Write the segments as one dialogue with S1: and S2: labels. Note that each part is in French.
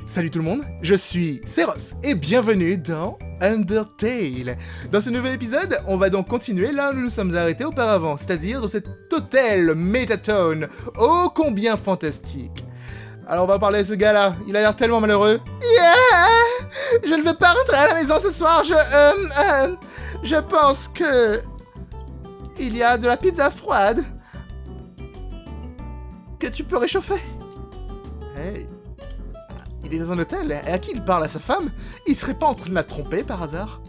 S1: Salut tout le monde, je suis Seros et bienvenue dans Undertale. Dans ce nouvel épisode, on va donc continuer là où nous nous sommes arrêtés auparavant, c'est-à-dire dans cet hôtel Metatone, ô combien fantastique. Alors on va parler à ce gars-là, il a l'air tellement malheureux. Je ne veux pas rentrer à la maison ce soir, je pense que... il y a de la pizza froide que tu peux réchauffer. Hey. Il est dans un hôtel, et à qui il parle? À sa femme? Il serait pas en train de la tromper par hasard?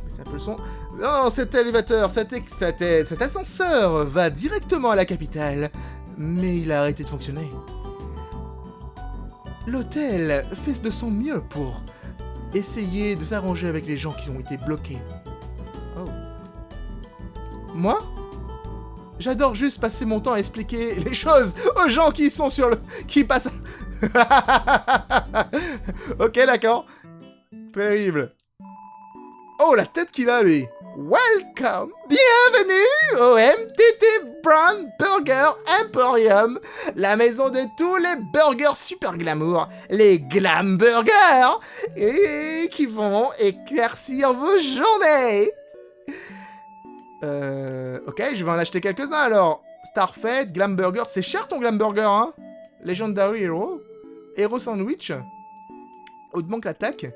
S1: C'est un peu le son. Non, cet élévateur, cet ascenseur va directement à la capitale, mais il a arrêté de fonctionner. L'hôtel fait de son mieux pour essayer de s'arranger avec les gens qui ont été bloqués. Oh. Moi? J'adore juste passer mon temps à expliquer les choses aux gens qui sont sur le... qui passent... Ok, d'accord. Terrible. Oh, la tête qu'il a, lui. Welcome. Bienvenue au MTT Brown Burger Emporium, la maison de tous les burgers super glamour, les Glam Burgers, et qui vont éclaircir vos journées. Ok, je vais en acheter quelques-uns alors. Starfed, Glam Burger, c'est cher ton Glam Burger, hein? Legendary Hero, Hero Sandwich, Outbank Attack.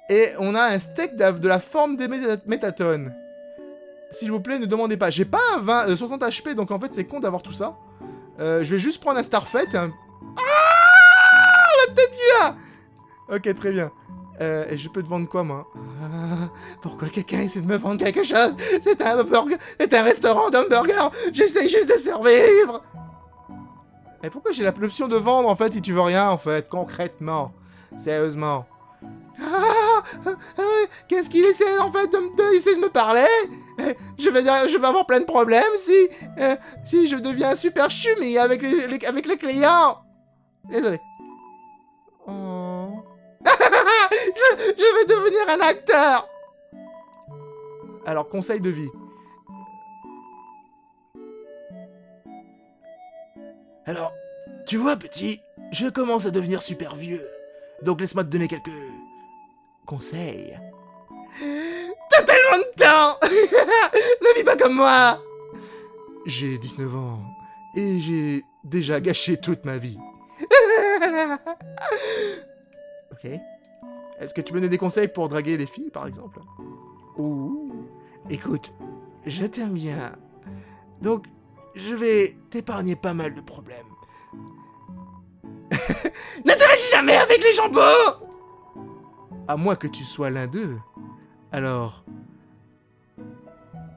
S1: Et on a un steak de la forme des métatones. S'il vous plaît, ne demandez pas. J'ai pas un 60 HP, donc en fait c'est con d'avoir tout ça. Je vais juste prendre un Starfed. Ah, la tête qu'il a! Ok, très bien. Et je peux te vendre quoi, moi? Pourquoi quelqu'un essaie de me vendre quelque chose? C'est un burger, c'est un restaurant d'hamburger. J'essaie juste de survivre. Et pourquoi j'ai l'option de vendre, en fait, si tu veux rien, en fait, concrètement? Sérieusement. Qu'est-ce qu'il essaie, en fait, essayer de me parler? Je vais avoir plein de problèmes si je deviens super chummy avec les clients. Désolé. Oh... Je vais devenir un acteur. Alors, conseil de vie. Alors, tu vois, petit, je commence à devenir super vieux. Donc laisse-moi te donner quelques... conseils. T'as tellement de temps. Ne vis pas comme moi. J'ai 19 ans et j'ai déjà gâché toute ma vie. Ok. Est-ce que tu me donnes des conseils pour draguer les filles, par exemple? Ouh. Écoute, je t'aime bien. Donc, je vais t'épargner pas mal de problèmes. N'interagis jamais avec les gens beaux! À moins que tu sois l'un d'eux. Alors,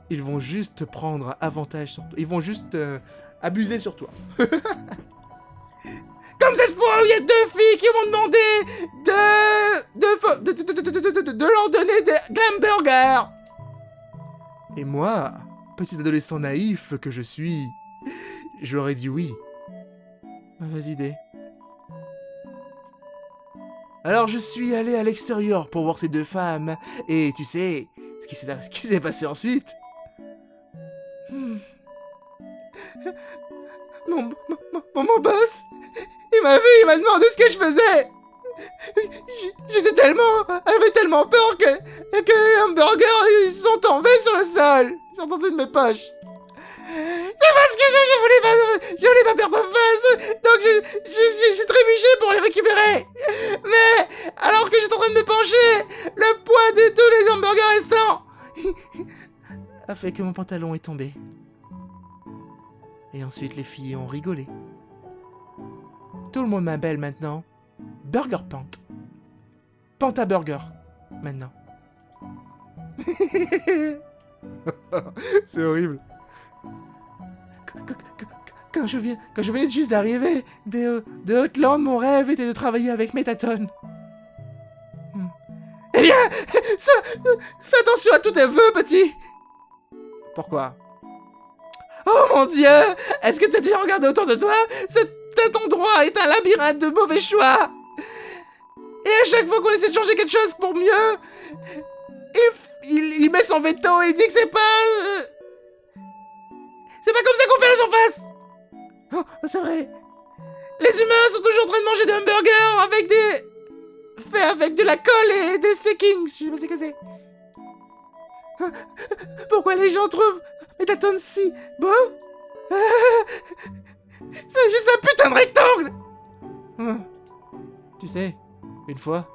S1: ils vont juste prendre avantage sur toi. Ils vont juste abuser sur toi. Comme cette fois où il y a deux filles qui m'ont demandé de leur donner des Glam Burgers. Et moi, petit adolescent naïf que je suis, je leur ai dit oui. Mauvaise idée. Alors je suis allé à l'extérieur pour voir ces deux femmes, et tu sais ce qui s'est passé ensuite? Mon boss, il m'a vu, il m'a demandé ce que je faisais. J'avais tellement peur que les hamburgers ils sont tombés sur le sol. Ils sont tombés de mes poches. C'est parce que je voulais pas perdre face, donc j'ai trébuché pour les récupérer. Mais alors que j'étais en train de me pencher, le poids de tous les hamburgers restants a fait que mon pantalon est tombé. Et ensuite les filles ont rigolé. Tout le monde m'appelle maintenant Burger Pant. Panta Burger, maintenant. C'est horrible. Quand je venais juste d'arriver de Outland, mon rêve était de travailler avec Metatone. Eh bien, fais attention à tous tes vœux, petit. Pourquoi? Oh mon Dieu! Est-ce que t'as déjà regardé autour de toi? Cet endroit est un labyrinthe de mauvais choix! Et à chaque fois qu'on essaie de changer quelque chose pour mieux, il met son veto et il dit que c'est pas comme ça qu'on fait la surface! Oh, c'est vrai! Les humains sont toujours en train de manger des hamburgers avec des... fait avec de la colle et des seckings. Je sais pas ce que c'est. Pourquoi les gens trouvent Mettaton si beau? C'est juste un putain de rectangle. Tu sais, une fois,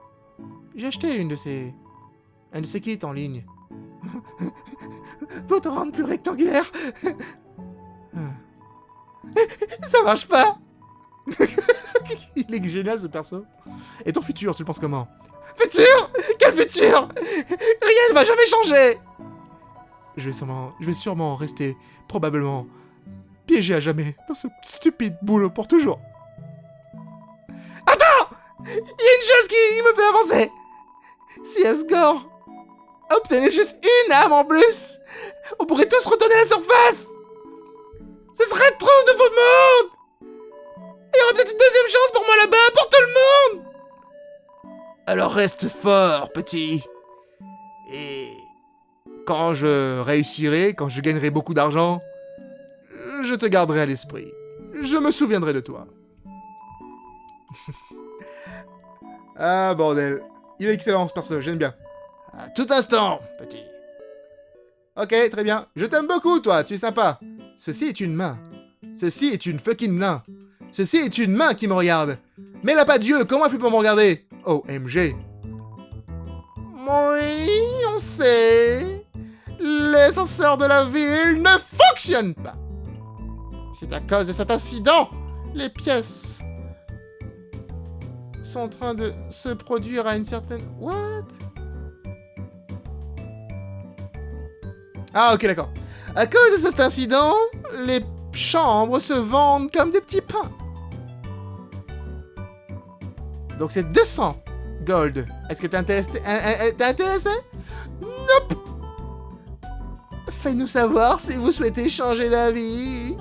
S1: j'ai acheté un de ces kits en ligne. Pour te rendre plus rectangulaire. Ça marche pas. Il est génial ce perso. Et ton futur, tu le penses comment? Futur? Quel futur? Rien ne va jamais changer. Je vais sûrement rester, probablement, piégé à jamais dans ce stupide boulot pour toujours. Attends! Il y a une chose qui me fait avancer. Si Asgore obtenait juste une âme en plus, on pourrait tous retourner à la surface. Ce serait trop de beau monde. Il y aurait peut-être une deuxième chance pour moi là-bas, pour tout le monde. Alors reste fort, petit. Et quand je réussirai, quand je gagnerai beaucoup d'argent, je te garderai à l'esprit. Je me souviendrai de toi. Ah, bordel. Il est excellent, ce perso, j'aime bien. À tout instant, petit. Ok, très bien. Je t'aime beaucoup, toi, tu es sympa. Ceci est une main. Ceci est une fucking main. Ceci est une main qui me regarde. Mais là, pas Dieu, comment elle fait pour me regarder? OMG. Oui, on sait. Les ascenseurs de la ville ne fonctionnent pas. C'est à cause de cet incident. Les pièces sont en train de se produire à une certaine... What? Ah, ok, d'accord. À cause de cet incident, les chambres se vendent comme des petits pains. Donc c'est 200 gold. Est-ce que t'es intéressé? T'es intéressé? Nope. Faites-nous savoir si vous souhaitez changer d'avis.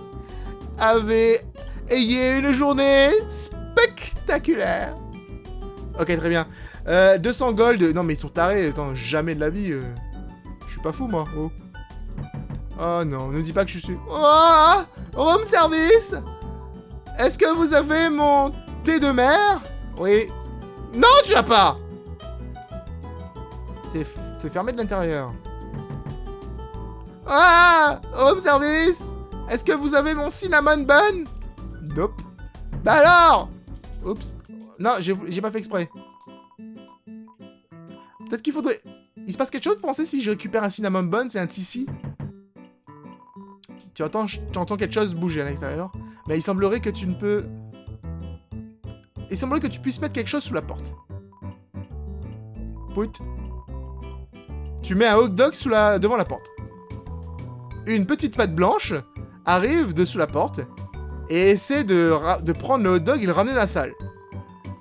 S1: Ayez une journée spectaculaire. Ok, très bien. 200 gold. Non, mais ils sont tarés. Attends, jamais de la vie. Je suis pas fou, moi. Oh. Oh non, ne me dis pas que je suis... Oh, room service. Est-ce que vous avez mon thé de mer? Oui. Non, tu l'as pas. C'est fermé de l'intérieur. Ah, room service. Est-ce que vous avez mon cinnamon bun? Nope. Bah alors. Oups. Non, j'ai pas fait exprès. Peut-être qu'il faudrait... Il se passe quelque chose, pensez, si je récupère un cinnamon bun, c'est un tissi. Tu entends quelque chose bouger à l'intérieur. Mais il semblerait que tu ne peux... Il semblerait que tu puisses mettre quelque chose sous la porte. Put. Tu mets un hot dog devant la porte. Une petite patte blanche arrive dessous la porte et essaie de prendre le hot dog et le ramener dans la salle.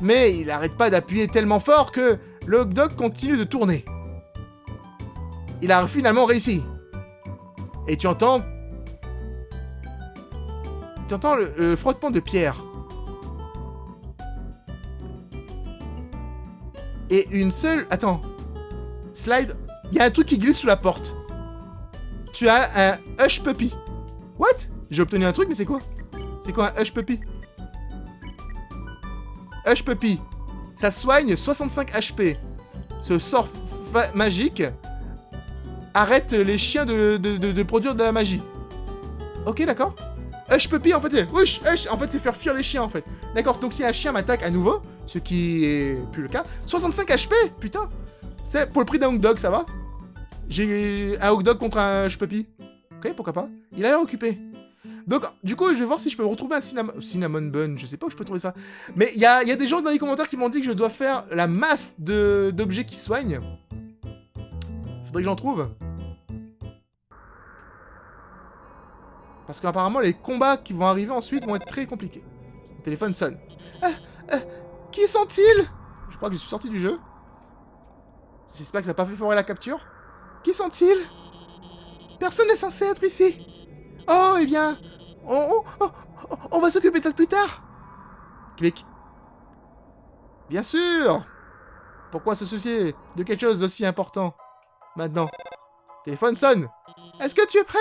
S1: Mais il n'arrête pas d'appuyer tellement fort que le hot dog continue de tourner. Il a finalement réussi. Et tu entends le frottement de pierre. Et une seule... Attends. Slide. Il y a un truc qui glisse sous la porte. Tu as un Hush Puppy. What? J'ai obtenu un truc, mais c'est quoi? C'est quoi un Hush Puppy? Hush Puppy. Ça soigne 65 HP. Ce sort magique arrête les chiens de produire de la magie. Ok, d'accord. Hush Puppy, en fait, hush, en fait, c'est faire fuir les chiens, en fait. D'accord, donc si un chien m'attaque à nouveau, ce qui est plus le cas, 65 HP, putain. C'est pour le prix d'un hot dog, ça va? J'ai un hot dog contre un Hush Puppy. Ok, pourquoi pas. Il a l'air occupé. Donc, du coup, je vais voir si je peux retrouver un cinnamon bun. Je sais pas où je peux trouver ça. Mais il y a des gens dans les commentaires qui m'ont dit que je dois faire la masse d'objets qui soignent. Faudrait que j'en trouve. Parce qu'apparemment, les combats qui vont arriver ensuite vont être très compliqués. Mon téléphone sonne. Qui sont-ils? Je crois que je suis sorti du jeu. J'espère que ça n'a pas fait foirer la capture. Qui sont-ils? Personne n'est censé être ici. Oh, eh bien, on va s'occuper de ça plus tard. Clic. Bien sûr. Pourquoi se soucier de quelque chose d'aussi important? Maintenant. Téléphone sonne. Est-ce que tu es prêt?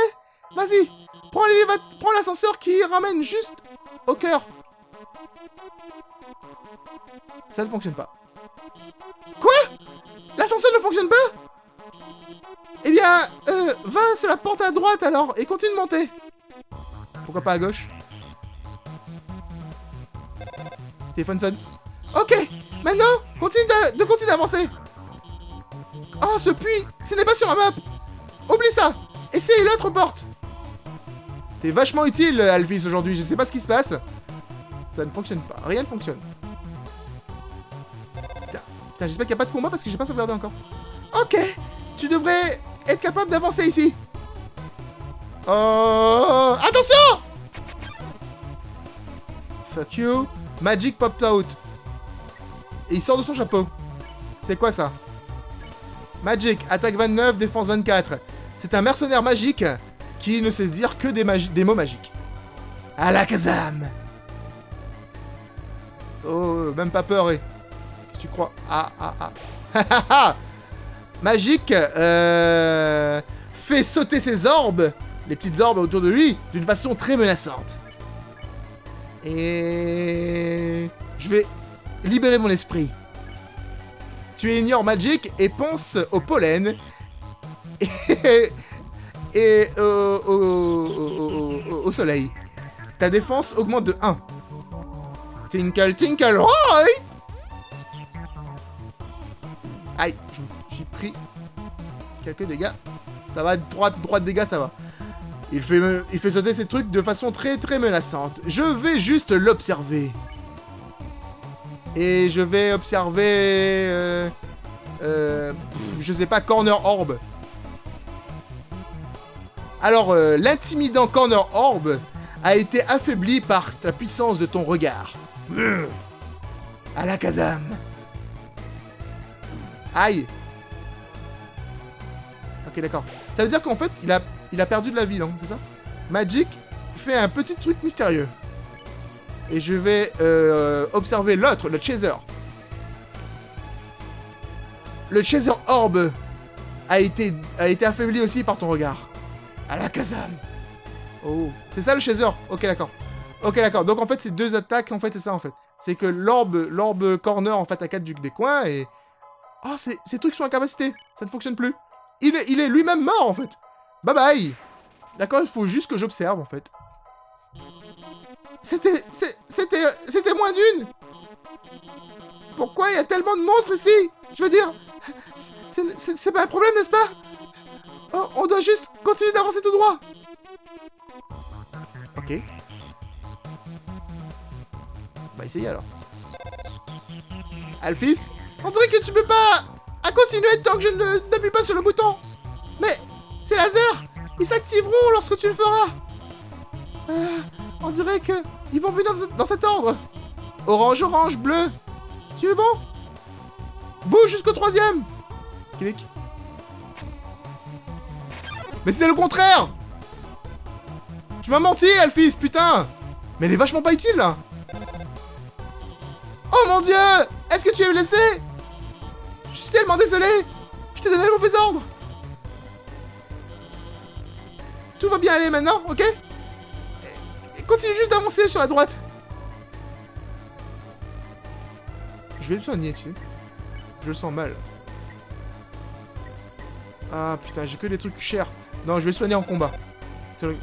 S1: Vas-y. Prends l'ascenseur qui ramène juste au cœur. Ça ne fonctionne pas. Quoi? L'ascenseur ne fonctionne pas? Eh bien, va sur la porte à droite alors et continue de monter. Pourquoi pas à gauche? Téléphone sonne. Ok, maintenant, continue d'avancer. Oh, ce puits, ce n'est pas sur la map. Oublie ça. Essaye l'autre porte. T'es vachement utile, Alphys, aujourd'hui. Je sais pas ce qui se passe. Ça ne fonctionne pas. Rien ne fonctionne. Putain, j'espère qu'il n'y a pas de combat parce que j'ai pas sauvegardé encore. Ok, tu devrais être capable d'avancer ici. Oh, attention! Fuck you. Magic popped out. Et il sort de son chapeau. C'est quoi ça? Magic, attaque 29, défense 24. C'est un mercenaire magique qui ne sait se dire que des mots magiques. Alakazam. Oh, même pas peur, Qu'est-ce que tu crois? Magique fait sauter ses orbes, les petites orbes autour de lui, d'une façon très menaçante. Et je vais libérer mon esprit. Tu ignores Magic et pense au pollen et au soleil. Ta défense augmente de 1. Tinkle, tinkle, roy! Aïe, je me suis pris quelques dégâts. Ça va, droit de dégâts, ça va. Il fait sauter ces trucs de façon très très menaçante. Je vais juste l'observer. Et je vais observer... je sais pas, Corner Orb. Alors, l'intimidant Corner Orb a été affaibli par la puissance de ton regard. Alakazam. Aïe. Ok, d'accord. Ça veut dire qu'en fait, il a perdu de la vie, non? C'est ça? Magic fait un petit truc mystérieux. Et je vais observer l'autre, le Chaser. Le Chaser Orb a été affaibli aussi par ton regard. Alakazam. Oh. C'est ça le Chaser? Ok, d'accord. Ok, d'accord. Donc en fait, c'est deux attaques, en fait, c'est ça, en fait. C'est que l'orbe corner, en fait, attaque des coins et... Oh, ces trucs sont incapacités. Ça ne fonctionne plus. Il est lui-même mort, en fait. Bye bye. D'accord, il faut juste que j'observe, en fait. C'était moins d'une. Pourquoi il y a tellement de monstres ici? Je veux dire, c'est pas un problème, n'est-ce pas? Oh, on doit juste continuer d'avancer tout droit. Ok. On va essayer, alors. Alphys, on dirait que tu peux pas continuer tant que je n'appuie pas sur le bouton. Mais ces lasers, ils s'activeront lorsque tu le feras. On dirait que ils vont venir dans cet ordre. Orange, orange, bleu. Tu es bon? Bouge jusqu'au 3e. Clic. Mais c'était le contraire. Tu m'as menti, Alphys, putain. Mais elle est vachement pas utile, là. Oh mon dieu. Est-ce que tu es blessé? Je suis tellement désolé. Je t'ai donné le mauvais ordre. Tout va bien aller maintenant, ok? Et continue juste d'avancer sur la droite. Je vais le soigner, tu sais. Je le sens mal. Ah putain, j'ai que des trucs chers. Non, je vais le soigner en combat. C'est le...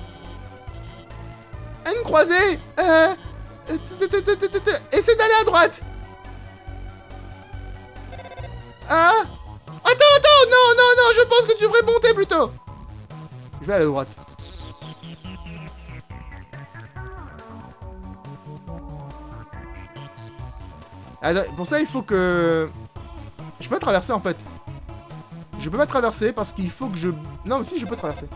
S1: Une croisée. Essaie d'aller à droite. Ah. Attends, non, je pense que tu devrais monter plutôt. Je vais aller à droite. Alors, pour ça, il faut que... Je peux pas traverser, en fait. Je peux pas traverser parce qu'il faut que je... Non, mais si, je peux traverser.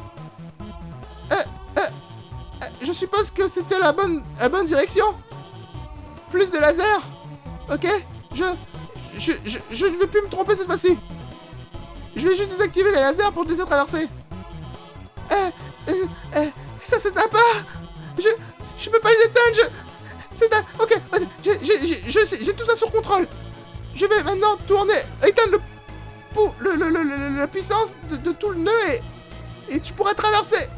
S1: Je suppose que c'était la bonne direction. Plus de laser. Ok. Je ne vais plus me tromper cette fois-ci. Je vais juste désactiver les lasers pour te laisser traverser. Ça s'éteint pas. Je peux pas les éteindre. Ok. J'ai tout ça sur contrôle. Je vais maintenant tourner, éteindre la puissance de tout le nœud et tu pourras traverser.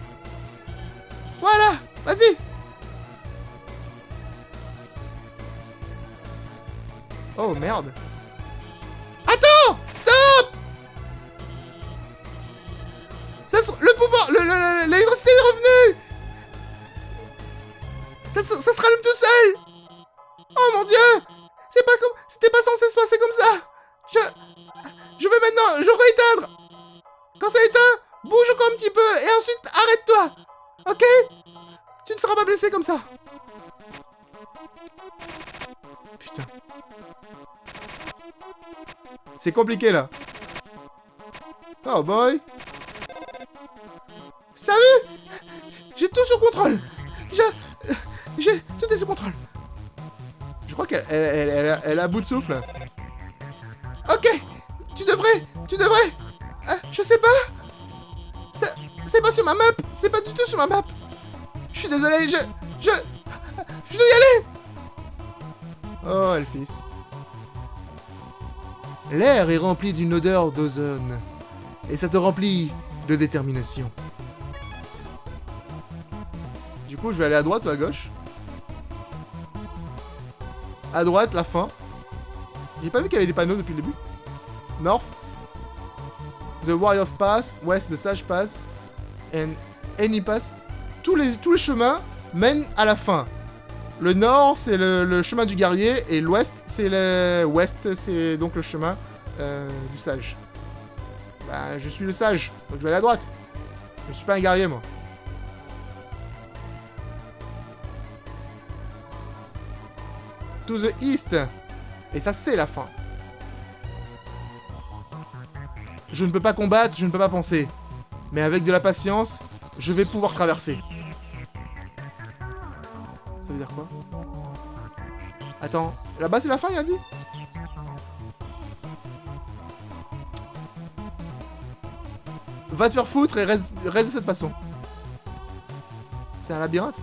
S1: Voilà. Vas-y. Oh, merde. Attends! Stop! Le pouvoir... L'électricité est revenue! Ça se rallume tout seul! Oh mon dieu! C'est pas comme... C'était pas censé se passer comme ça! Je vais maintenant... Je rééteindre! Quand ça éteint, bouge encore un petit peu et ensuite arrête-toi! Ok? Tu ne seras pas blessé comme ça. Putain. C'est compliqué là. Oh boy. Salut! J'ai tout sous contrôle. J'ai tout est sous contrôle. Je crois qu'elle elle a bout de souffle. Ok. Tu devrais. Je sais pas. C'est pas sur ma map. C'est pas du tout sur ma map. Je suis désolé. Je dois y aller. Oh, Elphys. L'air est rempli d'une odeur d'ozone. Et ça te remplit de détermination. Du coup, je vais aller à droite ou à gauche? À droite, la fin. J'ai pas vu qu'il y avait des panneaux depuis le début. North. The Warrior Pass. West, The Sage Pass. And Any Pass. Tous les chemins mènent à la fin. Le nord, c'est le chemin du guerrier. Et l'ouest, c'est donc le chemin du sage. Bah, je suis le sage. Donc je vais aller à droite. Je suis pas un guerrier, moi. To the east. Et ça, c'est la fin. Je ne peux pas combattre, je ne peux pas penser. Mais avec de la patience, je vais pouvoir traverser. Ça veut dire quoi? Attends, là-bas c'est la fin, il a dit? Va te faire foutre et reste de cette façon. C'est un labyrinthe?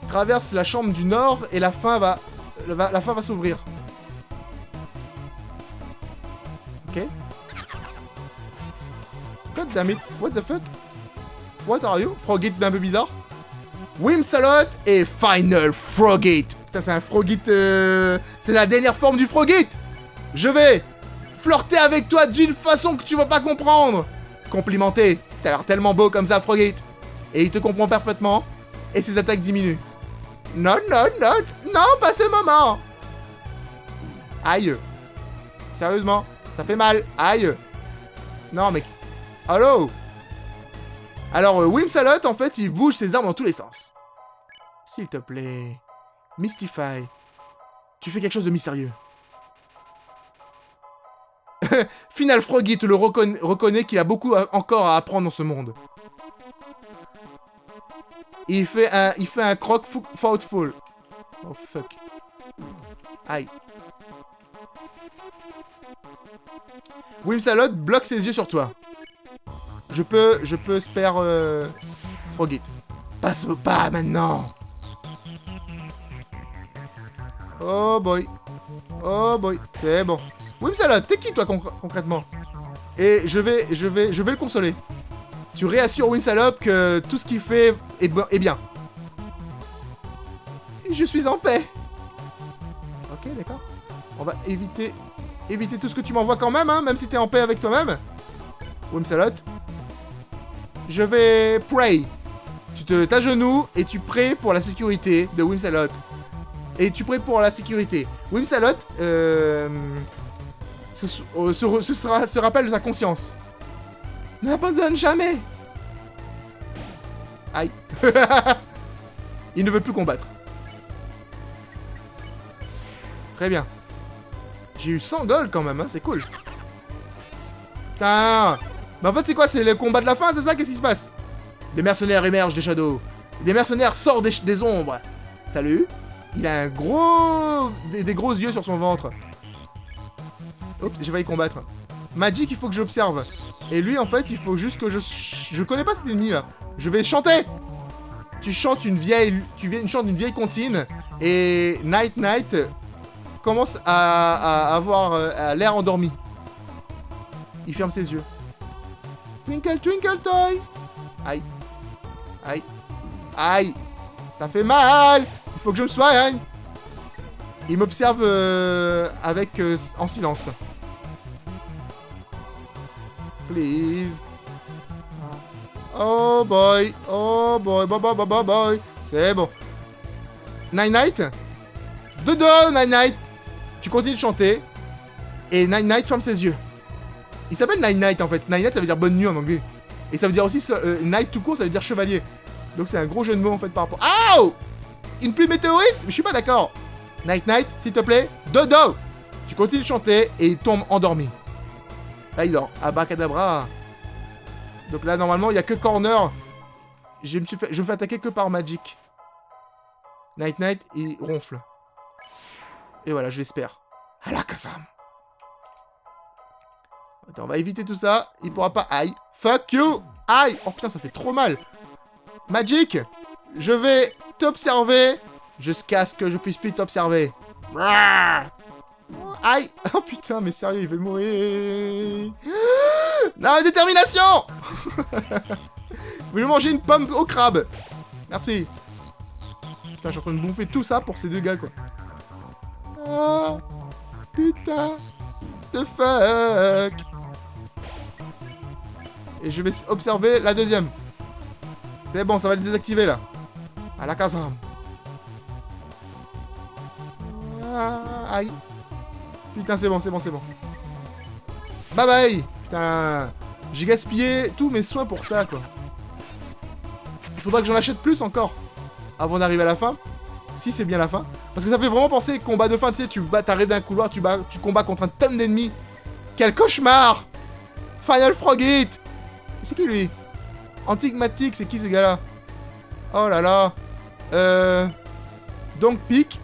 S1: Traverse la chambre du nord et la fin va s'ouvrir. Ok. God damn it. What the fuck? What are you? Frogit un peu bizarre. Whimsalot et Final Frogit. Putain, c'est un Frogit... C'est la dernière forme du Frogit. Je vais flirter avec toi d'une façon que tu vas pas comprendre. Complimenter. T'as l'air tellement beau comme ça, Frogit. Et il te comprend parfaitement. Et ses attaques diminuent. Non, non, non. Non, pas ce moment. Aïe. Sérieusement, ça fait mal. Aïe. Non, mais... Allô? Alors, Whimsalot, en fait, il bouge ses armes dans tous les sens. S'il te plaît. Mystify. Tu fais quelque chose de mystérieux. Final Frogit le reconnaît qu'il a beaucoup encore à apprendre dans ce monde. Il fait un croc thoughtful. Oh fuck. Aïe. Whimsalot bloque ses yeux sur toi. Je peux spare Frogit. Passe pas maintenant. Oh boy. Oh boy. C'est bon. Whimsalot, t'es qui toi concrètement? Et je vais le consoler. Tu réassures Whimsalot que tout ce qu'il fait est bien. Je suis en paix. Ok, d'accord. On va éviter tout ce que tu m'envoies quand même, hein, même si t'es en paix avec toi-même. Whimsalot. Je vais pray. Tu t'agenouilles et tu pries pour la sécurité de Whimsalot. Et tu pries pour la sécurité. Whimsalot se rappelle de sa conscience. N'abandonne jamais. Aïe. Il ne veut plus combattre. Très bien. J'ai eu 100 gold quand même, hein, c'est cool. Putain. Mais en fait, c'est quoi? C'est le combat de la fin, c'est ça? Qu'est-ce qui se passe? Des mercenaires émergent des shadows. Des mercenaires sortent des ombres. Salut. Il a un gros... Des gros yeux sur son ventre. Oups, j'ai failli combattre. Magic, il faut que j'observe. Et lui, en fait, il faut juste que je connais pas cet ennemi, là. Je vais chanter. Tu chantes une vieille... Tu chantes une vieille comptine. Et Night commence à avoir l'air endormi. Il ferme ses yeux. Twinkle, twinkle, toy. Aïe. Aïe. Aïe. Ça fait mal. faut que je me soigne. Il m'observe en silence. Please. Oh boy. Oh boy. Boy. C'est bon. Night Night. Dodo, Night Night. Tu continues de chanter. Et Night Night ferme ses yeux. Il s'appelle Night Night en fait. Night Night ça veut dire bonne nuit en anglais. Et ça veut dire aussi Night tout court, ça veut dire chevalier. Donc c'est un gros jeu de mots en fait par rapport. Oh! Une pluie météorite? Je suis pas d'accord. Night Night, s'il te plaît. Dodo! Tu continues de chanter et il tombe endormi. Là il dort. Abracadabra. Donc là normalement il n'y a que corner. Je me fais attaquer que par Magic. Night Night, il ronfle. Et voilà, je l'espère. Alakazam. Attends, on va éviter tout ça. Il pourra pas. Aïe. Fuck you. Aïe. Oh putain, ça fait trop mal. Magic, je vais t'observer. Jusqu'à ce que je puisse plus t'observer. Aïe. Oh putain, mais sérieux, il veut mourir. Non, détermination. Je vais lui manger une pomme au crabe. Merci. Putain, je suis en train de bouffer tout ça pour ces deux gars, quoi. Oh, putain de fuck. Et je vais observer la deuxième. C'est bon, ça va le désactiver, là. Alakazam. Aïe. Putain, c'est bon. Bye bye. Putain, j'ai gaspillé tous mes soins pour ça, quoi. Il faudra que j'en achète plus encore avant d'arriver à la fin. Si c'est bien la fin. Parce que ça fait vraiment penser combat de fin, tu sais, t'arrives d'un couloir, tu combats contre un tonne d'ennemis. Quel cauchemar! Final Frogit! C'est qui lui? Antigmatic, c'est qui ce gars-là? Oh là là. Donc pick.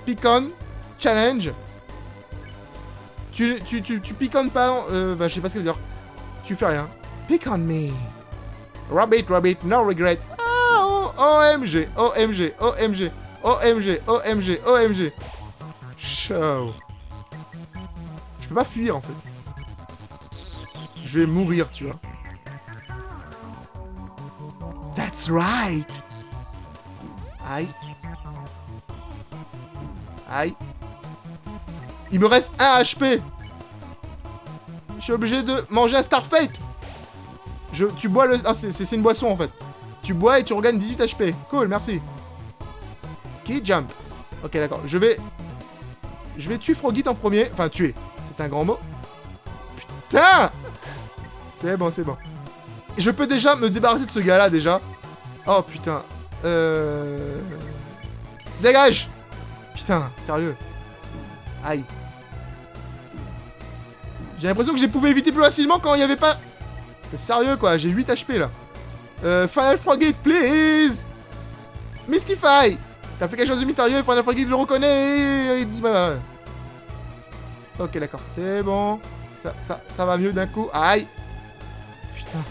S1: Pick-on. Challenge. Tu pick-on pas. Bah, je sais pas ce que ça veut dire. Tu fais rien. Pick on me. Rabbit, no regret. Oh, OMG. Show. Je peux pas fuir en fait. Je vais mourir, tu vois. That's right. Aïe. Aïe. Il me reste 1 HP. Je suis obligé de manger un Starfate. Tu bois le... Ah, c'est une boisson en fait. Tu bois et tu regagnes 18 HP. Cool, merci. Ski jump. Ok, d'accord. Je vais tuer Frogit en premier. Enfin, tuer. C'est un grand mot. Putain! C'est bon. Je peux déjà me débarrasser de ce gars-là, déjà. Oh, putain. Dégage! Putain, sérieux. Aïe. J'ai l'impression que j'ai pu éviter plus facilement quand il n'y avait pas... C'est sérieux, quoi. J'ai 8 HP, là. Final Frogit, please! Mystify! T'as fait quelque chose de mystérieux, Final Frogit le reconnaît. Il dit... Bah, ok, d'accord. C'est bon. Ça va mieux d'un coup. Aïe! Putain.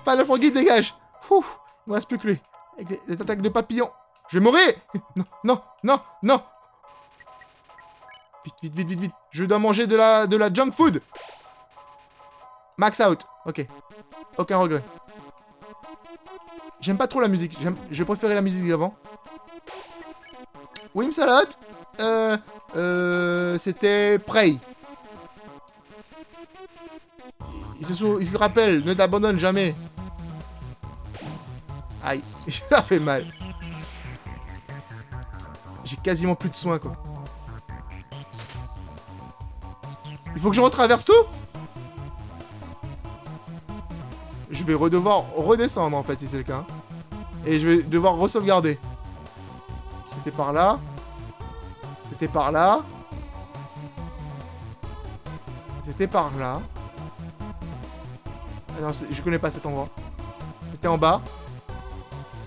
S1: Final Frogit, dégage! Ouf! Il me reste plus que lui. Avec les attaques de papillons. Je vais mourir! Non! Vite. Je dois manger de la junk food. Max out. Ok. Aucun regret. J'aime pas trop la musique. Je préférais la musique d'avant. Wimsalot. C'était Prey. Il se rappelle. Ne t'abandonne jamais. Aïe. Ça fait mal. J'ai quasiment plus de soins, quoi. Il faut que je retraverse tout? Je vais devoir redescendre, en fait, si c'est le cas. Et je vais devoir re-sauvegarder. C'était par là. C'était par là. C'était par là. Ah non, je connais pas cet endroit. C'était en bas.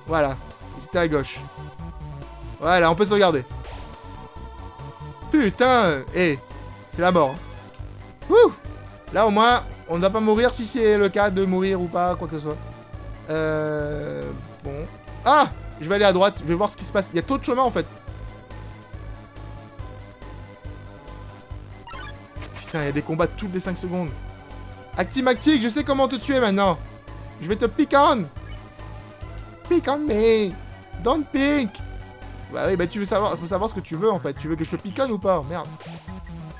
S1: Voilà. C'était à gauche. Voilà, on peut sauvegarder. Putain! Eh, c'est la mort. Wouh! Là, au moins, on ne va pas mourir si c'est le cas de mourir ou pas, quoi que ce soit. Bon. Ah! Je vais aller à droite, je vais voir ce qui se passe. Il y a trop de chemin, en fait. Putain, il y a des combats toutes les 5 secondes. Actimactic, je sais comment te tuer maintenant. Je vais te pick on. Pick on me. Don't pink. Bah oui, bah tu veux savoir, faut savoir ce que tu veux en fait. Tu veux que je te piconne ou pas? Merde.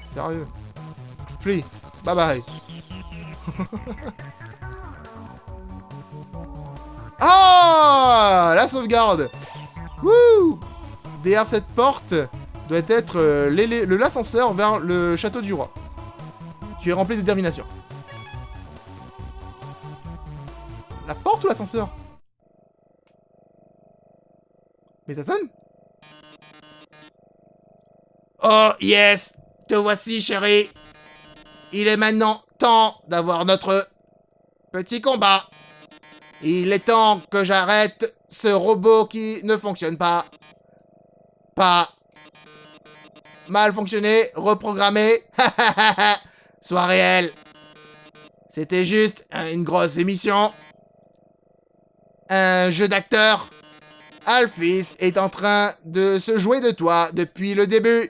S1: Sérieux. Flea, bye bye. Ah, la sauvegarde. Wouh. Derrière cette porte doit être l'ascenseur vers le château du roi. Tu es rempli de détermination. La porte ou l'ascenseur? Mais t'attends? Oh yes, te voici chérie. Il est maintenant temps d'avoir notre petit combat. Il est temps que j'arrête ce robot qui ne fonctionne pas. Pas. Mal fonctionné, reprogrammé. Soit réel. C'était juste une grosse émission. Un jeu d'acteur. Alphys est en train de se jouer de toi depuis le début.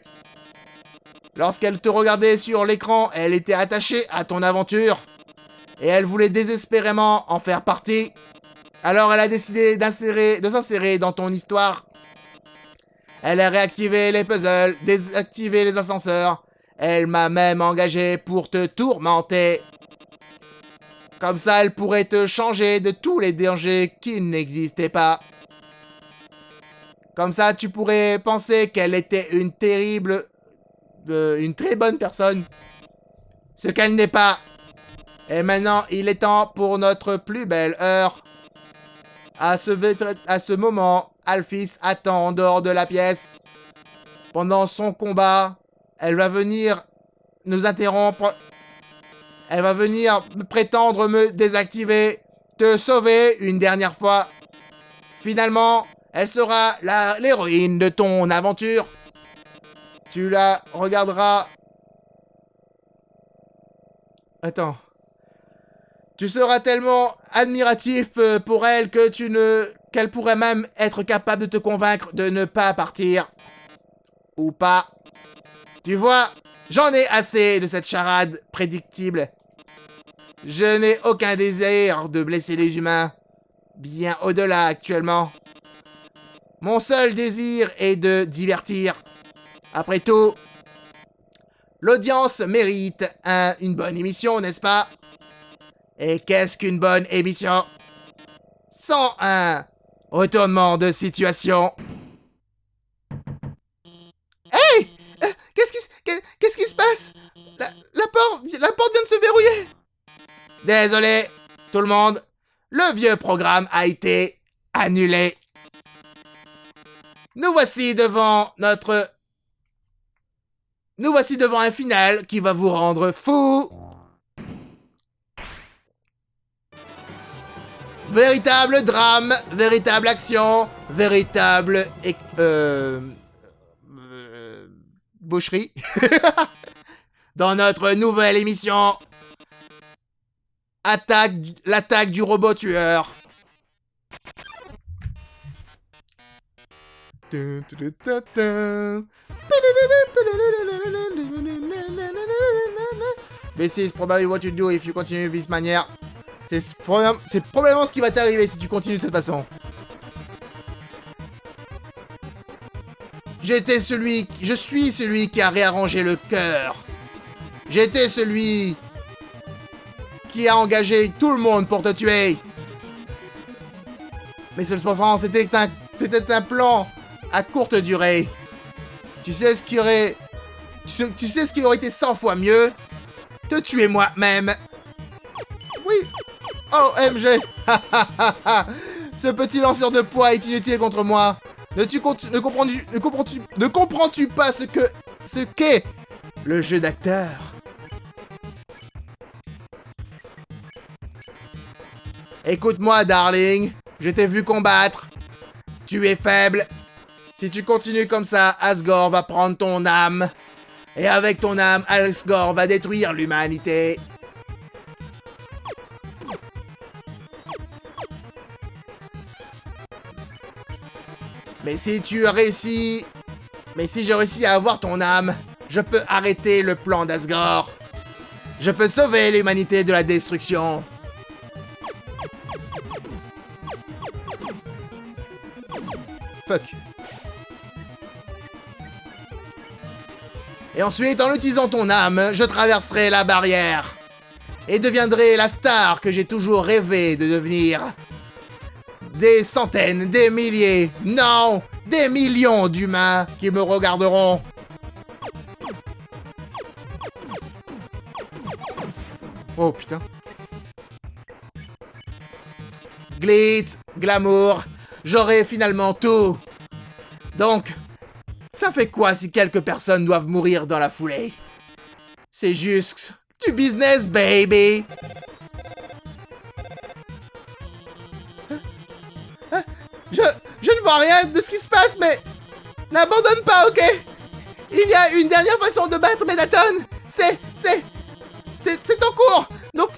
S1: Lorsqu'elle te regardait sur l'écran, elle était attachée à ton aventure. Et elle voulait désespérément en faire partie. Alors elle a décidé de s'insérer dans ton histoire. Elle a réactivé les puzzles, désactivé les ascenseurs. Elle m'a même engagé pour te tourmenter. Comme ça, elle pourrait te changer de tous les dangers qui n'existaient pas. Comme ça, tu pourrais penser qu'elle était une très bonne personne. Ce qu'elle n'est pas. Et maintenant, il est temps pour notre plus belle heure. À ce moment, Alphys attend en dehors de la pièce. Pendant son combat, elle va venir nous interrompre. Elle va venir prétendre me désactiver, te sauver une dernière fois. Finalement, elle sera l'héroïne de ton aventure. Tu la regarderas... Attends. Tu seras tellement admiratif pour elle que qu'elle pourrait même être capable de te convaincre de ne pas partir. Ou pas. Tu vois, j'en ai assez de cette charade prédictible. Je n'ai aucun désir de blesser les humains. Bien au-delà actuellement. Mon seul désir est de divertir. Après tout, l'audience mérite une bonne émission, n'est-ce pas? Et qu'est-ce qu'une bonne émission? Sans un retournement de situation. Hey! Qu'est-ce qui se passe? La porte vient de se verrouiller. Désolé, tout le monde. Le vieux programme a été annulé. Nous voici devant un final qui va vous rendre fou. Véritable drame, véritable action, véritable boucherie. Dans notre nouvelle émission, l'attaque du robot tueur. This is probably what you do if you continue de cette manière. C'est probablement ce qui va t'arriver si tu continues de cette façon. Je suis celui qui a réarrangé le cœur. J'étais celui qui a engagé tout le monde pour te tuer. Mais cependant, c'était un plan à courte durée. Tu sais ce qui aurait été 100 fois mieux? Te tuer moi-même. Oui. OMG. Ce petit lanceur de poids est inutile contre moi. Ne comprends-tu pas ce qu'est le jeu d'acteur? Écoute-moi, darling. Je t'ai vu combattre. Tu es faible. Si tu continues comme ça, Asgore va prendre ton âme. Et avec ton âme, Asgore va détruire l'humanité. Mais si j'ai réussi à avoir ton âme, je peux arrêter le plan d'Asgore. Je peux sauver l'humanité de la destruction. fuck. Et ensuite, en utilisant ton âme, je traverserai la barrière. Et deviendrai la star que j'ai toujours rêvé de devenir. Des centaines, des milliers, non, des millions d'humains qui me regarderont. Oh putain. Glitz, glamour, j'aurai finalement tout. Donc, ça fait quoi si quelques personnes doivent mourir dans la foulée? C'est juste du business, baby. Je ne vois rien de ce qui se passe, mais n'abandonne pas, ok? Il y a une dernière façon de battre Mettaton. C'est en cours. Donc,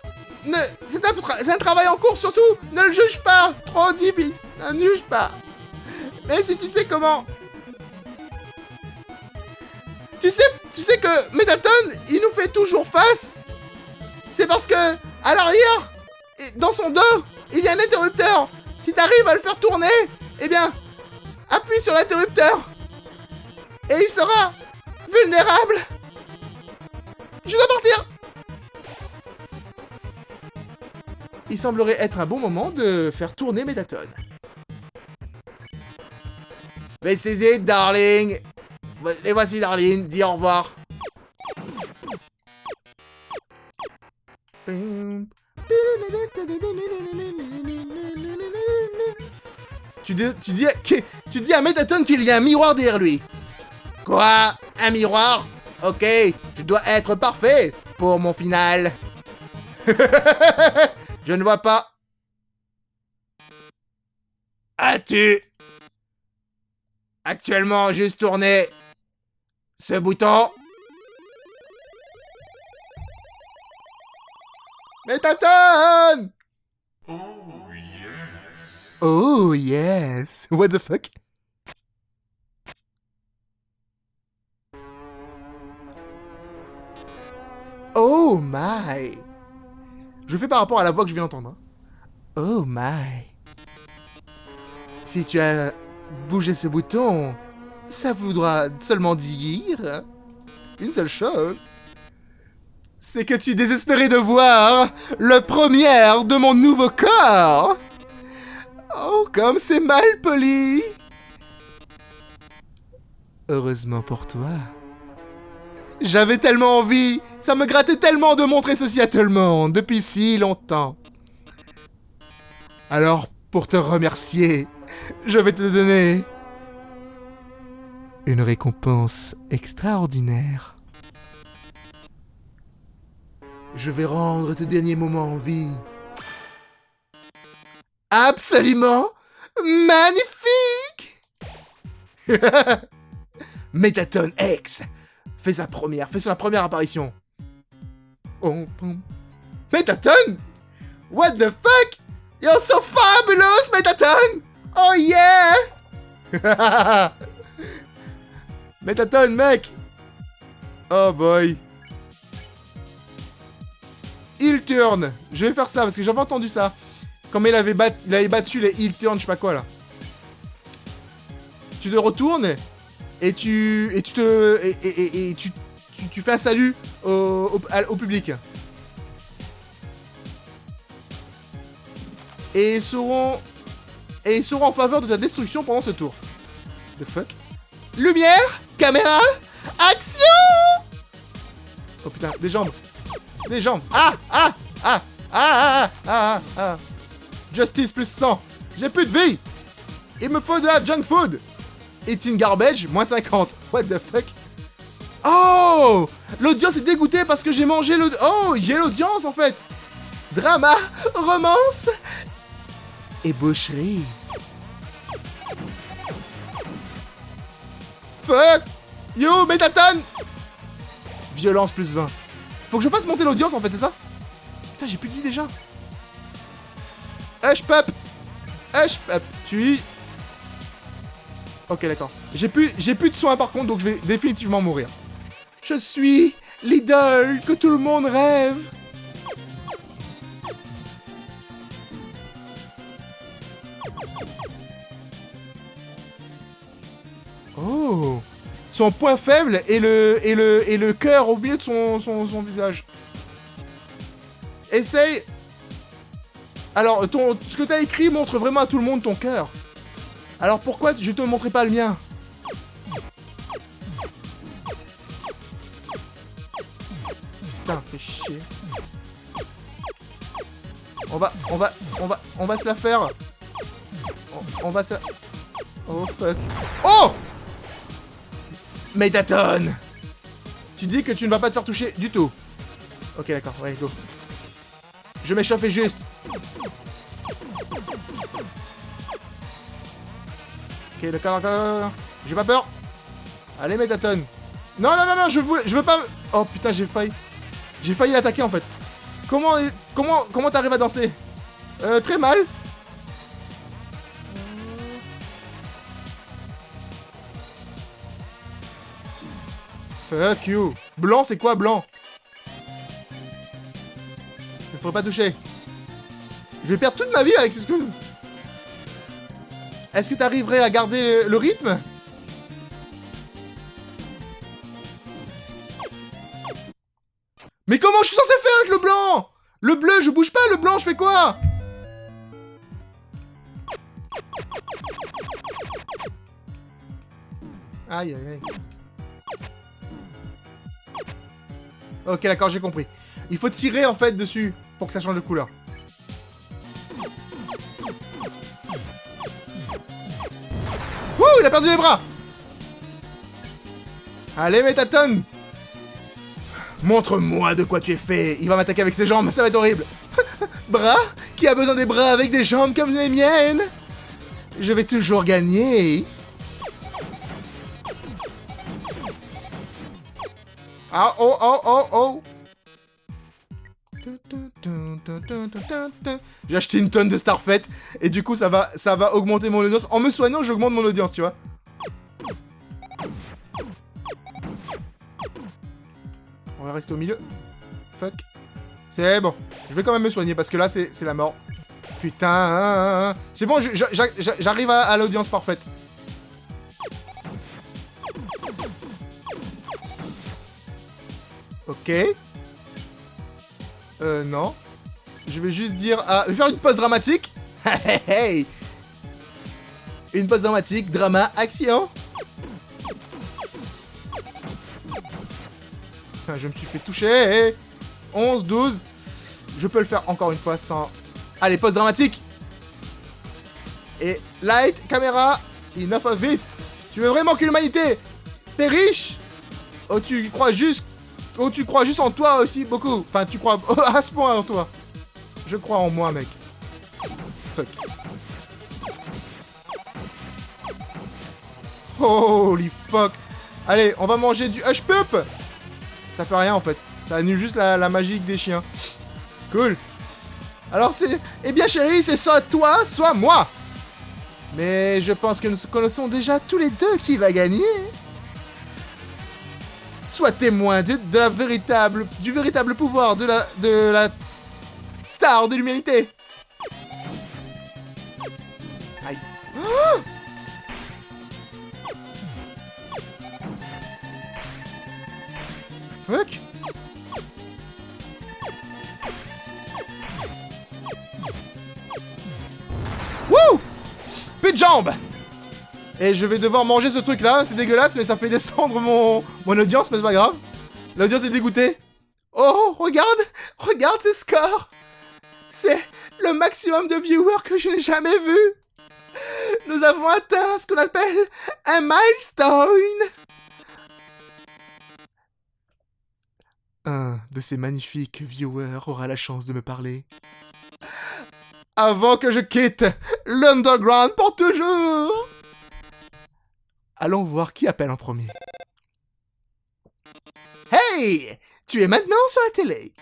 S1: c'est un travail en cours, surtout. Ne le juge pas. Trop difficile. Ne le juge pas. Mais si tu sais comment... Tu sais que Mettaton, il nous fait toujours face. C'est parce que, à l'arrière, dans son dos, il y a un interrupteur. Si t'arrives à le faire tourner, eh bien, appuie sur l'interrupteur. Et il sera vulnérable. Je dois partir. Il semblerait être un bon moment de faire tourner Mettaton. This is it, darling. Les voici, darling. Dis au revoir. Tu dis à Mettaton qu'il y a un miroir derrière lui. Quoi? Un miroir? Ok, je dois être parfait pour mon final. Je ne vois pas. As-tu actuellement juste tourné ce bouton? Mettaton!
S2: Oh yes.
S1: Oh yes. What the fuck? Oh my. Je fais par rapport à la voix que je viens d'entendre. Oh my. Si tu as bougé ce bouton, ça voudra seulement dire une seule chose. C'est que tu es désespéré de voir le premier de mon nouveau corps. Oh, comme c'est mal poli. Heureusement pour toi. J'avais tellement envie, ça me grattait tellement de montrer ceci à tout le monde depuis si longtemps. Alors, pour te remercier, je vais te donner une récompense extraordinaire. Je vais rendre tes derniers moments en vie absolument magnifiques. Mettaton X fait sa première apparition. Oh, Mettaton? What the fuck? You're so fabulous, Mettaton! Oh yeah! Mettaton, mec! Oh boy. Heel turn. Je vais faire ça parce que j'avais entendu ça. Comme il avait battu les heel turn, je sais pas quoi là. Tu te retournes et tu fais un salut au public. Et ils seront en faveur de ta destruction pendant ce tour. The fuck? Lumière, caméra, action! Oh putain, des jambes. Des jambes. Ah. Justice plus 100. J'ai plus de vie. Il me faut de la junk food. Eating garbage, moins 50. What the fuck? Oh! L'audience est dégoûtée parce que j'ai mangé l'audience. Oh, j'ai l'audience en fait. Drama, romance et boucherie. Fuck! Yo, Mettaton! Violence plus 20. Faut que je fasse monter l'audience en fait, c'est ça? Putain, j'ai plus de vie déjà. Hush pup! Hush pup! Tu... Ok, d'accord. J'ai plus de soins par contre, donc je vais définitivement mourir. Je suis l'idole que tout le monde rêve. Oh. Son point faible et le cœur au milieu de son visage. Essaye... Alors, ce que t'as écrit montre vraiment à tout le monde ton cœur. Alors pourquoi je te montrerai pas le mien? Putain, fais chier. On va se la faire. On va se la... Oh fuck. Oh! Métaton! Tu dis que tu ne vas pas te faire toucher du tout. Ok, d'accord, ouais, go. Je m'échauffe et juste. Ok, d'accord. J'ai pas peur. Allez, Métaton. Non, je veux pas... Oh putain, j'ai failli. J'ai failli l'attaquer en fait. Comment t'arrives à danser? Très mal. Fuck you. Blanc, c'est quoi blanc? Il faudrait pas toucher. Je vais perdre toute ma vie avec ce truc. Est-ce que t'arriverais à garder le rythme? Mais comment je suis censé faire avec le blanc? Le bleu, je bouge pas, le blanc, je fais quoi? Aïe, aïe, aïe. Ok, d'accord, j'ai compris. Il faut tirer, en fait, dessus, pour que ça change de couleur. Wouh, il a perdu les bras. Allez, Métaton. Montre-moi de quoi tu es fait. Il va m'attaquer avec ses jambes, ça va être horrible. Bras? Qui a besoin des bras avec des jambes comme les miennes? Je vais toujours gagner. Ah, oh. J'ai acheté une tonne de Starfête et du coup ça va augmenter mon audience. En me soignant, j'augmente mon audience, tu vois. On va rester au milieu. Fuck. C'est bon. Je vais quand même me soigner parce que là, c'est la mort. Putain. C'est bon, j'arrive à l'audience parfaite. Ok. Non. Je vais juste dire... Je vais faire une pause dramatique. Hey. Une pause dramatique. Drama, action. Putain, je me suis fait toucher. 11, 12. Je peux le faire encore une fois sans... Allez, pause dramatique. Et light, caméra, enough of this. Tu veux vraiment que l'humanité périche? Oh, tu crois juste en toi aussi beaucoup. Enfin, tu crois à ce point en toi. Je crois en moi, mec. Fuck. Holy fuck. Allez, on va manger du hush pup. Ça fait rien en fait. Ça annule juste la magie des chiens. Cool. Alors c'est... Eh bien chérie, c'est soit toi, soit moi. Mais je pense que nous connaissons déjà tous les deux qui va gagner. Sois témoin du véritable pouvoir de la star de l'humanité. Aïe. Oh! Fuck. Wouh! Plus de jambes. Et je vais devoir manger ce truc là, c'est dégueulasse mais ça fait descendre mon audience, mais c'est pas grave. L'audience est dégoûtée. Oh, regarde ces scores. C'est le maximum de viewers que je n'ai jamais vu. Nous avons atteint ce qu'on appelle un milestone. Un de ces magnifiques viewers aura la chance de me parler. Avant que je quitte l'underground pour toujours. Allons voir qui appelle en premier. Hey! Tu es maintenant sur la télé.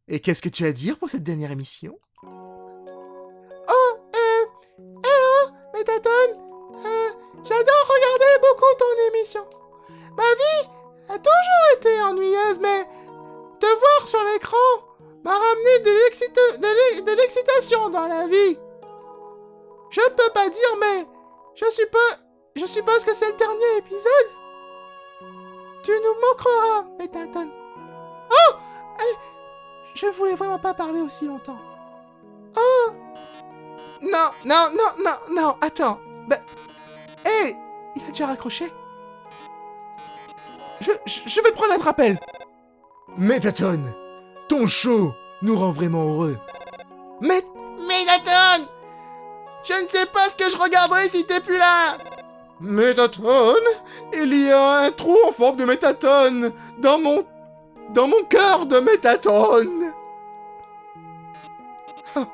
S1: Et qu'est-ce que tu as à dire pour cette dernière émission? Oh, hello, Métaton. J'adore regarder beaucoup ton émission. Ma vie a toujours été ennuyeuse, mais te voir sur l'écran m'a ramené de l'excitation dans la vie. Je peux pas dire, mais Je suppose que c'est le dernier épisode. Tu nous manqueras, Métaton. Oh, je voulais vraiment pas parler aussi longtemps. Oh. Non, attends. Bah, hé, il a déjà raccroché. Je vais prendre un rappel. Métaton, ton show nous rend vraiment heureux. Métaton, je ne sais pas ce que je regarderai si t'es plus là. Métaton, il y a un trou en forme de Métaton dans mon cœur de Métaton. Ah.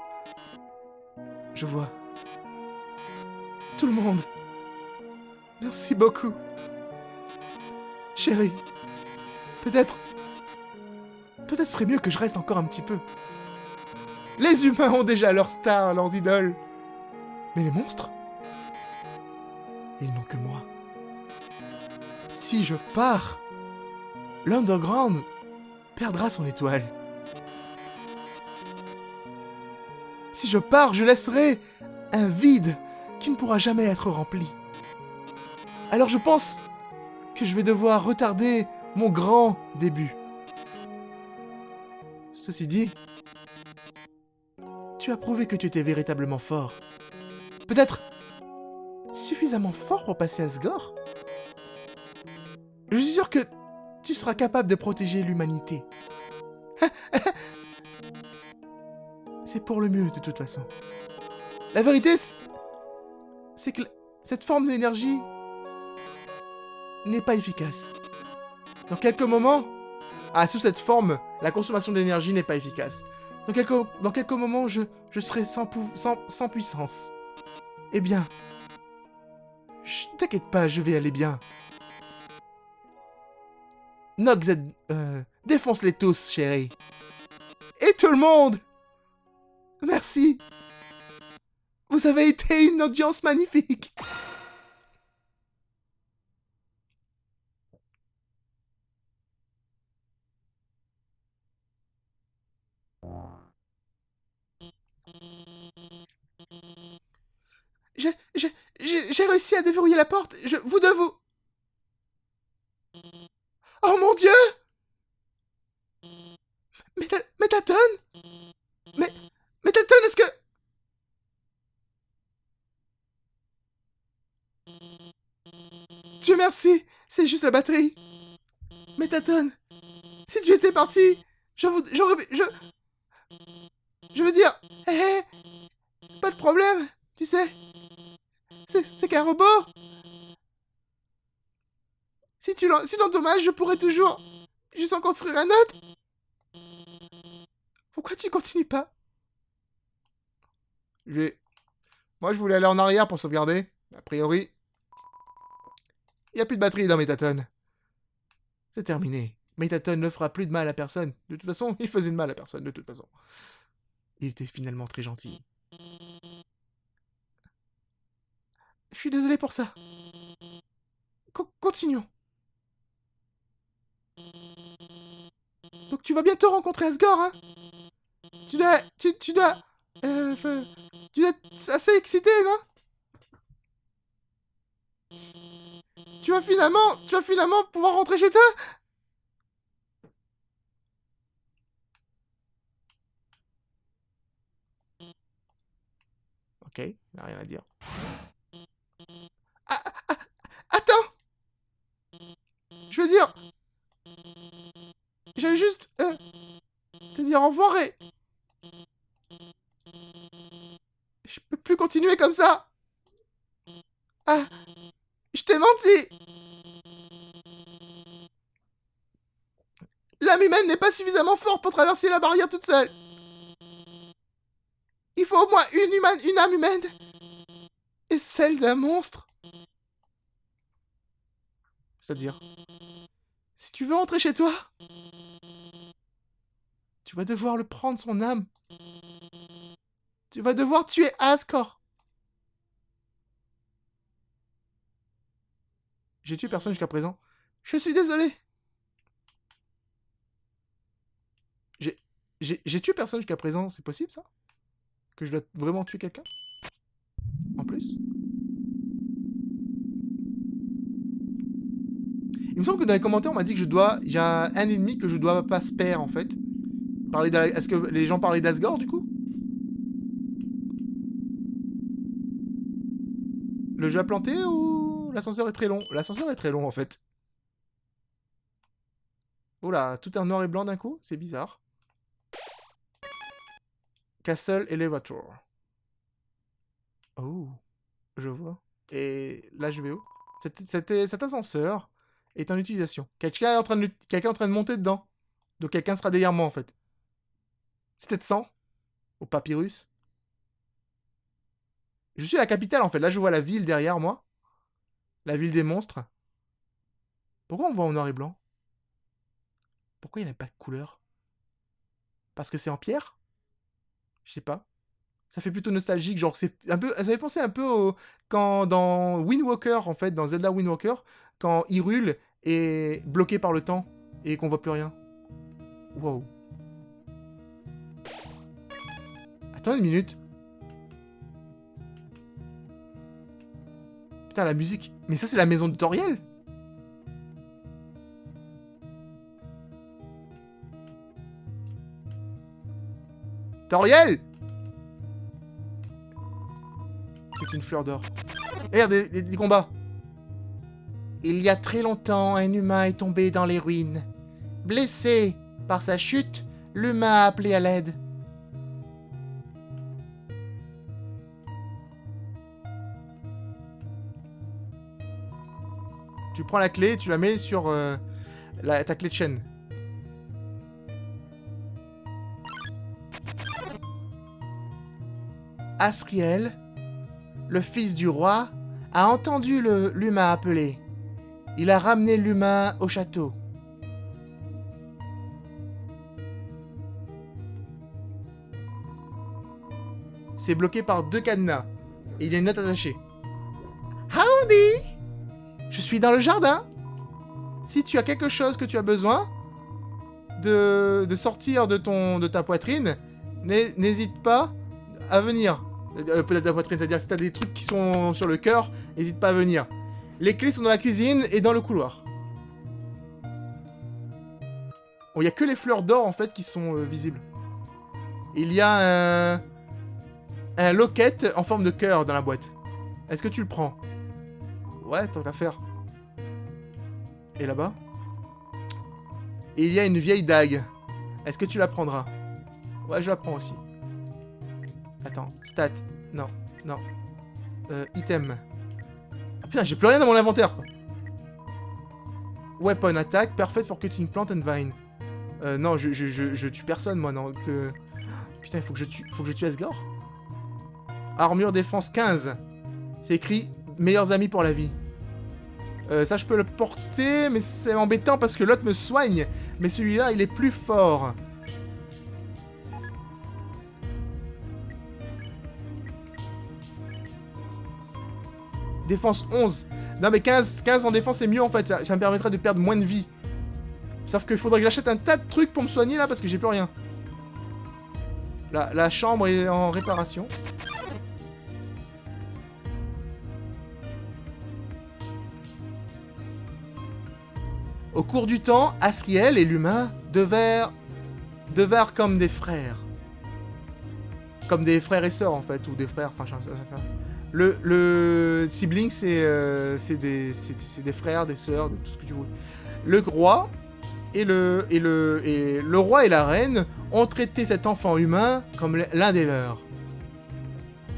S1: Je vois. Tout le monde. Merci beaucoup. Chérie, peut-être serait mieux que je reste encore un petit peu. Les humains ont déjà leurs stars, leurs idoles. Mais les monstres, ils n'ont que moi. Si je pars, l'Underground perdra son étoile. Si je pars, je laisserai un vide qui ne pourra jamais être rempli. Alors je pense que je vais devoir retarder mon grand début. Ceci dit, tu as prouvé que tu étais véritablement fort. Peut-être suffisamment fort pour passer Asgore. Je suis sûr que tu seras capable de protéger l'humanité. C'est pour le mieux de toute façon. La vérité, c'est que cette forme d'énergie n'est pas efficace. Dans quelques moments, sous cette forme, la consommation d'énergie n'est pas efficace. Dans quelques moments, je serai sans puissance. Eh bien, t'inquiète pas, je vais aller bien. Nox, défonce-les tous, chérie. Et tout le monde! Merci. Vous avez été une audience magnifique. J'ai réussi à déverrouiller la porte. Vous deux, vous... Oh mon Dieu! Métaton? Métaton, est-ce que... Dieu merci, c'est juste la batterie. Métaton, si tu étais parti, je veux dire... pas de problème, tu sais. C'est qu'un robot. Si tu l'endommages, je pourrais toujours... juste en construire un autre. Pourquoi tu continues pas? Moi, je voulais aller en arrière pour sauvegarder. A priori, il n'y a plus de batterie dans Métaton. C'est terminé. Métaton ne fera plus de mal à personne. De toute façon, il faisait de mal à personne, de toute façon. Il était finalement très gentil. Je suis désolé pour ça. Continuons. Donc tu vas bientôt rencontrer Asgore, hein? Tu dois être assez excité, non? Tu vas finalement pouvoir rentrer chez toi? Ok, il n'y a rien à dire. Attends! Je veux dire... J'allais juste... te dire au revoir et... Je peux plus continuer comme ça! Ah! Je t'ai menti! L'âme humaine n'est pas suffisamment forte pour traverser la barrière toute seule. Il faut au moins une âme humaine. Et celle d'un monstre. C'est-à-dire, si tu veux rentrer chez toi, tu vas devoir le prendre son âme. Tu vas devoir tuer Asgore. J'ai tué personne jusqu'à présent. Je suis désolé. J'ai tué personne jusqu'à présent, c'est possible ça? Que je dois vraiment tuer quelqu'un? En plus? Il me semble que dans les commentaires, on m'a dit que je dois... J'ai un ennemi que je dois pas spare, en fait. Est-ce que les gens parlaient d'Asgore, du coup? Le jeu a planté ou l'ascenseur est très long? L'ascenseur est très long, en fait. Oula, tout est en noir et blanc d'un coup? C'est bizarre. Castle Elevator. Oh, je vois. Et là, je vais où? Cet ascenseur est en utilisation. Quelqu'un est en train de monter dedans. Donc quelqu'un sera derrière moi, en fait. C'est peut-être 100 au papyrus. Je suis à la capitale, en fait. Là, je vois la ville derrière moi. La ville des monstres. Pourquoi on voit en noir et blanc? Pourquoi il n'y a pas de couleur? Parce que c'est en pierre? Je sais pas. Ça fait plutôt nostalgique, genre c'est un peu... Ça fait penser un peu quand dans Wind Walker, en fait, dans Zelda Wind Walker, quand Hyrule est bloqué par le temps et qu'on voit plus rien. Wow. Attends une minute. Putain, la musique. Mais ça, c'est la maison de Toriel? Toriel! C'est une fleur d'or. Regarde, des combats. Il y a très longtemps, un humain est tombé dans les ruines. Blessé par sa chute, l'humain a appelé à l'aide. Tu prends la clé, tu la mets sur ta clé de chaîne. Asriel, le fils du roi, a entendu l'humain appeler. Il a ramené l'humain au château. C'est bloqué par 2 cadenas. Et il y a une note attachée. Howdy! Je suis dans le jardin. Si tu as quelque chose que tu as besoin de sortir de ta poitrine, n'hésite pas à venir. Peut-être ta poitrine, c'est-à-dire que si tu as des trucs qui sont sur le cœur, n'hésite pas à venir. Les clés sont dans la cuisine et dans le couloir. Bon, il n'y a que les fleurs d'or, en fait, qui sont visibles. Il y a un locket en forme de cœur dans la boîte. Est-ce que tu le prends? Ouais, tant qu'à faire. Et là-bas? Et il y a une vieille dague. Est-ce que tu la prendras? Ouais, je la prends aussi. Attends, stat. Non, non. Item. Ah putain, j'ai plus rien dans mon inventaire. Weapon attack, perfect for cutting plant and vine. Non, je tue personne, moi, non. Putain, il faut que je tue Asgore. Armure défense 15. C'est écrit meilleurs amis pour la vie. Ça, je peux le porter, mais c'est embêtant parce que l'autre me soigne. Mais celui-là, il est plus fort. Défense 11. Non, mais 15 en défense, c'est mieux, en fait. Ça me permettrait de perdre moins de vie. Sauf qu'il faudrait que j'achète un tas de trucs pour me soigner, là, parce que j'ai plus rien. La chambre est en réparation. Au cours du temps, Asriel et l'humain devinrent comme des frères. Comme des frères et sœurs, en fait, ou des frères, enfin, ça. Le sibling, c'est des frères, des sœurs, de tout ce que tu veux. Le roi et le roi et la reine ont traité cet enfant humain comme l'un des leurs.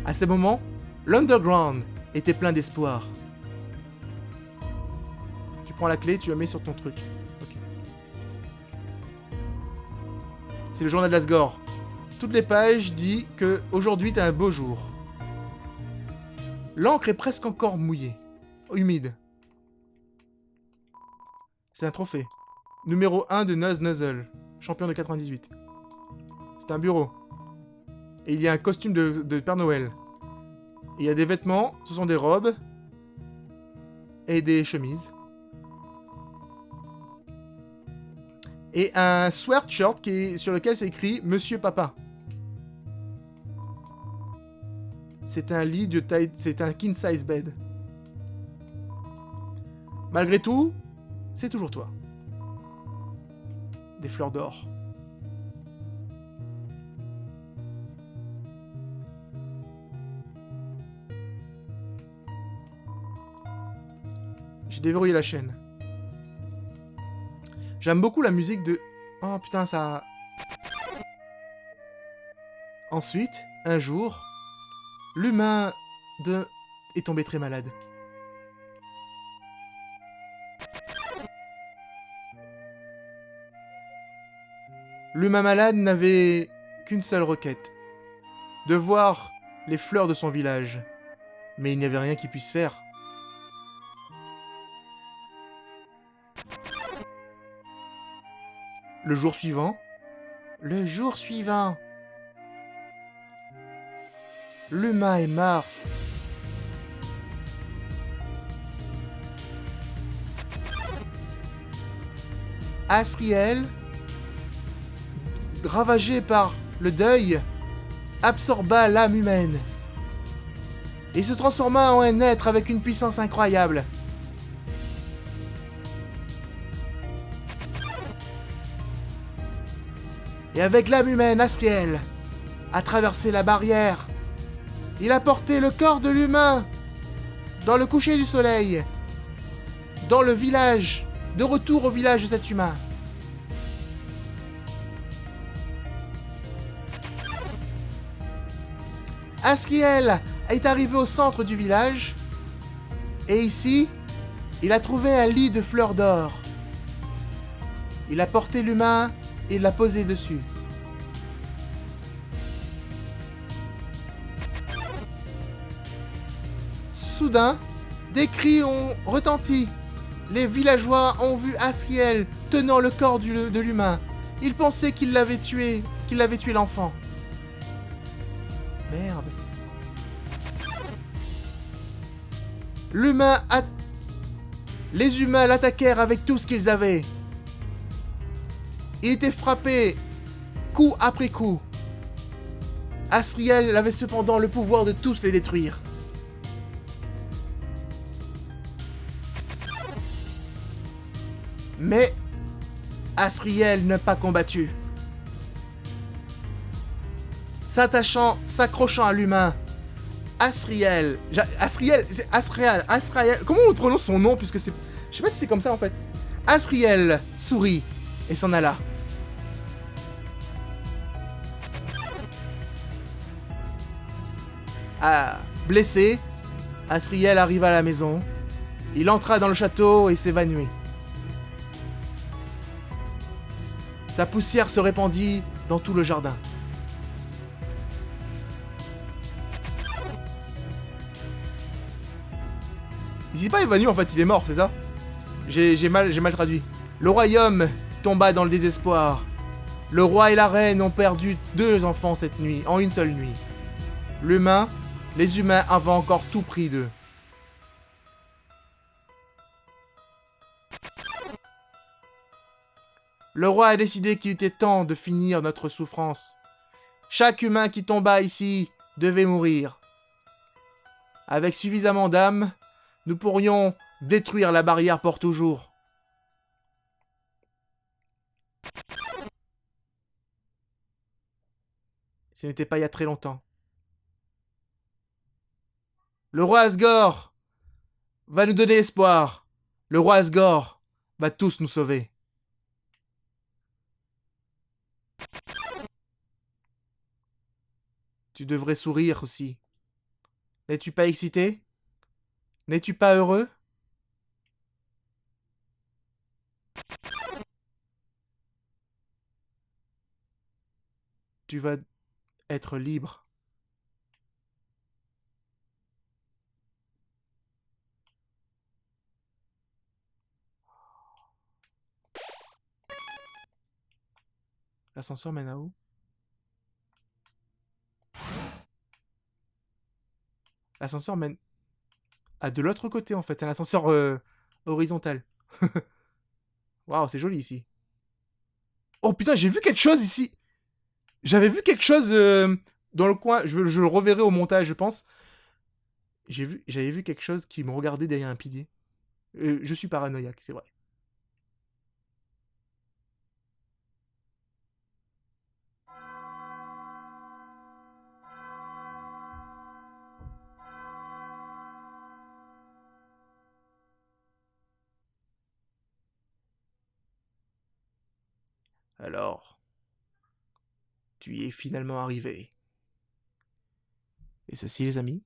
S1: À ce moment, l'Underground était plein d'espoir. Tu prends la clé, tu la mets sur ton truc. Ok. C'est le journal d'Asgore. Toutes les pages disent que aujourd'hui t'as un beau jour. L'encre est presque encore mouillée. Humide. C'est un trophée. Numéro 1 de Nuzz Nuzzle. Champion de 98. C'est un bureau. Et il y a un costume de Père Noël. Et il y a des vêtements. Ce sont des robes. Et des chemises. Et un sweatshirt sur lequel c'est écrit Monsieur Papa. C'est un lit de taille... C'est un king size bed. Malgré tout, C'est toujours toi. Des fleurs d'or. J'ai déverrouillé la chaîne. J'aime beaucoup la musique de... Oh putain, ça... Ensuite, un jour, l'humain est tombé très malade. L'humain malade n'avait qu'une seule requête. De voir les fleurs de son village. Mais il n'y avait rien qui puisse faire. Le jour suivant, l'humain est mort. Asriel, ravagé par le deuil, absorba l'âme humaine et se transforma en un être avec une puissance incroyable. Et avec l'âme humaine, Asriel a traversé la barrière. Il a porté le corps de l'humain dans le coucher du soleil, dans le village, de retour au village de cet humain. Asriel est arrivé au centre du village, et ici, il a trouvé un lit de fleurs d'or. Il a porté l'humain et l'a posé dessus. Soudain, des cris ont retenti. Les villageois ont vu Asriel tenant le corps de l'humain. Ils pensaient qu'il l'avait tué l'enfant. Merde. Les humains l'attaquèrent avec tout ce qu'ils avaient. Il était frappé, coup après coup. Asriel avait cependant le pouvoir de tous les détruire. Mais Asriel n'a pas combattu. S'accrochant à l'humain, Asriel, c'est Asriel, comment on prononce son nom puisque c'est... Je sais pas si c'est comme ça en fait. Asriel sourit et s'en alla. Blessé, Asriel arriva à la maison. Il entra dans le château et s'évanouit. Sa poussière se répandit dans tout le jardin. Il s'est pas évanoui en fait, il est mort, c'est ça? J'ai mal traduit. Le royaume tomba dans le désespoir. Le roi et la reine ont perdu 2 enfants cette nuit, en une seule nuit. Les humains avaient encore tout pris d'eux. Le roi a décidé qu'il était temps de finir notre souffrance. Chaque humain qui tomba ici devait mourir. Avec suffisamment d'âmes, nous pourrions détruire la barrière pour toujours. Ce n'était pas il y a très longtemps. Le roi Asgore va nous donner espoir. Le roi Asgore va tous nous sauver. Tu devrais sourire aussi. N'es-tu pas excité? N'es-tu pas heureux? Tu vas être libre. L'ascenseur mène à où? L'ascenseur mène à de l'autre côté en fait. C'est un ascenseur horizontal. Waouh, c'est joli ici. Oh putain, j'ai vu quelque chose ici. J'avais vu quelque chose dans le coin. Je le reverrai au montage, je pense. J'avais vu quelque chose qui me regardait derrière un pilier. Je suis paranoïaque, c'est vrai. Alors, tu y es finalement arrivé. Et ceci, les amis,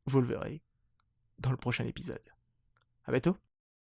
S1: vous le verrez dans le prochain épisode. À bientôt!